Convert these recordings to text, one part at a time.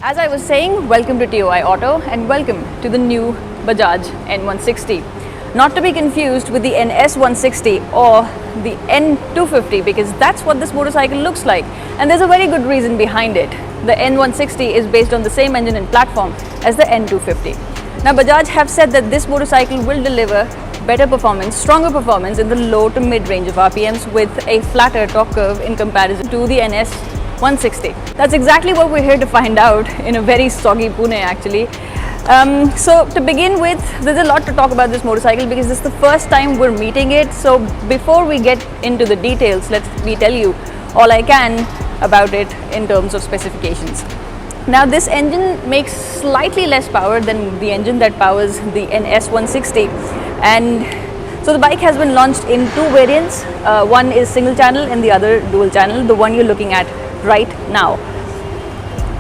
As I was saying, welcome to TOI Auto and welcome to the new Bajaj N160. Not to be confused with the NS160 or the N250, because that's what this motorcycle looks like, and there's a very good reason behind it. The N160 is based on the same engine and platform as the N250. Now Bajaj have said that this motorcycle will deliver better performance, stronger performance in the low to mid range of RPMs with a flatter torque curve in comparison to the NS160. That's exactly what we're here to find out in a very soggy Pune actually. So to begin with, there's a lot to talk about this motorcycle because this is the first time we're meeting it. So before we get into the details, let me tell you all I can about it in terms of specifications. Now this engine makes slightly less power than the engine that powers the NS160, and so the bike has been launched in two variants. One is single channel and the other dual channel, the one you're looking at right now.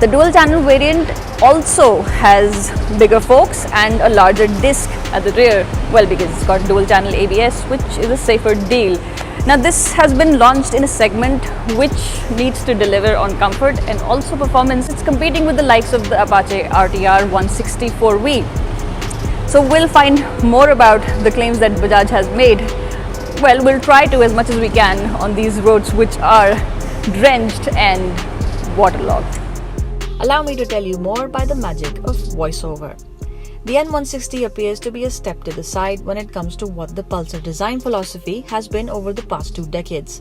The dual channel variant also has bigger forks and a larger disc at the rear, well, because it's got dual channel ABS, which is a safer deal. Now this has been launched in a segment which needs to deliver on comfort and also performance. It's competing with the likes of the Apache RTR 164V. So we'll find more about the claims that Bajaj has made. Well, we'll try to as much as we can on these roads which are drenched and waterlogged. Allow me to tell you more by the magic of voiceover. The N160 appears to be a step to the side when it comes to what the Pulsar design philosophy has been over the past 2 decades.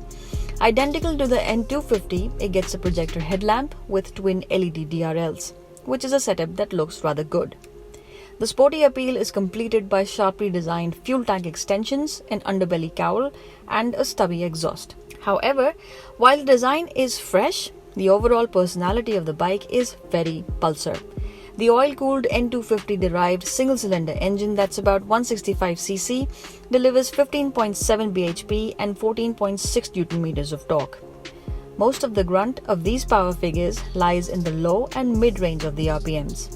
Identical to the N250, it gets a projector headlamp with twin LED DRLs, which is a setup that looks rather good. The sporty appeal is completed by sharply designed fuel tank extensions, an underbelly cowl, and a stubby exhaust. However, while the design is fresh, the overall personality of the bike is very Pulsar. The oil-cooled N250 derived single-cylinder engine that's about 165cc delivers 15.7 bhp and 14.6 Nm of torque. Most of the grunt of these power figures lies in the low and mid-range of the RPMs.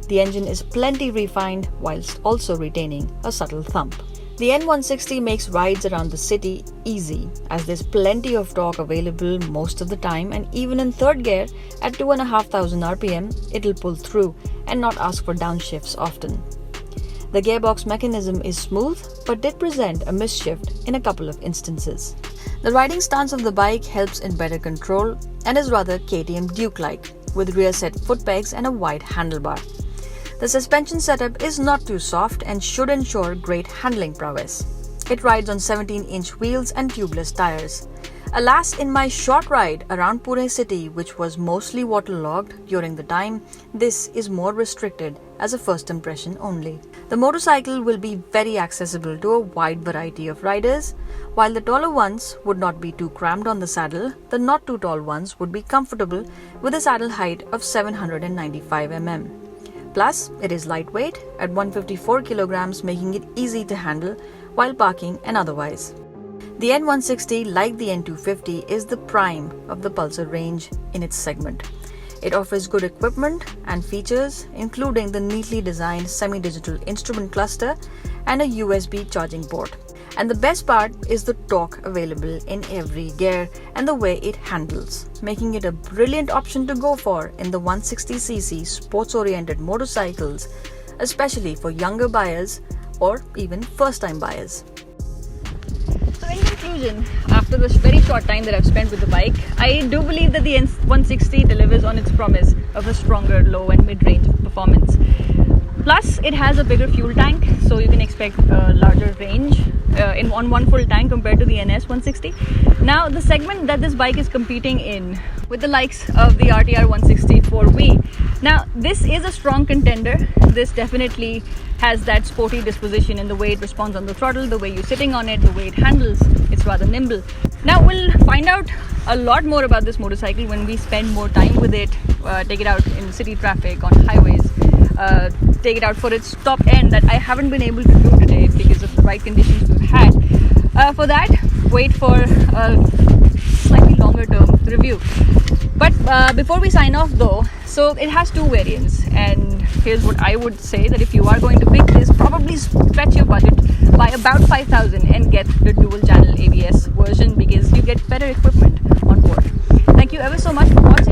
The engine is plenty refined whilst also retaining a subtle thump. The N160 makes rides around the city easy as there's plenty of torque available most of the time, and even in third gear at 2,500 RPM, it'll pull through and not ask for downshifts often. The gearbox mechanism is smooth but did present a misshift in a couple of instances. The riding stance of the bike helps in better control and is rather KTM Duke-like, with rear set foot pegs and a wide handlebar. The suspension setup is not too soft and should ensure great handling prowess. It rides on 17-inch wheels and tubeless tires. Alas, in my short ride around Pune city, which was mostly waterlogged during the time, this is more restricted as a first impression only. The motorcycle will be very accessible to a wide variety of riders. While the taller ones would not be too cramped on the saddle, the not too tall ones would be comfortable with a saddle height of 795 mm. Plus, it is lightweight at 154 kilograms, making it easy to handle while parking and otherwise. The N160, like the N250, is the prime of the Pulsar range in its segment. It offers good equipment and features, including the neatly designed semi-digital instrument cluster and a USB charging port. And the best part is the torque available in every gear and the way it handles, making it a brilliant option to go for in the 160cc sports-oriented motorcycles, especially for younger buyers or even first-time buyers. So in conclusion, after this very short time that I've spent with the bike, I do believe that the N160 delivers on its promise of a stronger low and mid-range performance. Plus, it has a bigger fuel tank, so you can expect a larger range on one full tank compared to the NS160. Now, the segment that this bike is competing in with the likes of the RTR 164V. Now, this is a strong contender. This definitely has that sporty disposition in the way it responds on the throttle, the way you're sitting on it, the way it handles. It's rather nimble. Now, we'll find out a lot more about this motorcycle when we spend more time with it, take it out in city traffic, on highways, take it out for its top end that I haven't been able to do today because of the ride conditions we've had. For that, wait for a slightly longer term review. But before we sign off though, so it has two variants, and here's what I would say, that if you are going to pick this, probably stretch your budget by about 5,000 and get the dual channel ABS version because you get better equipment on board. Thank you ever so much for watching.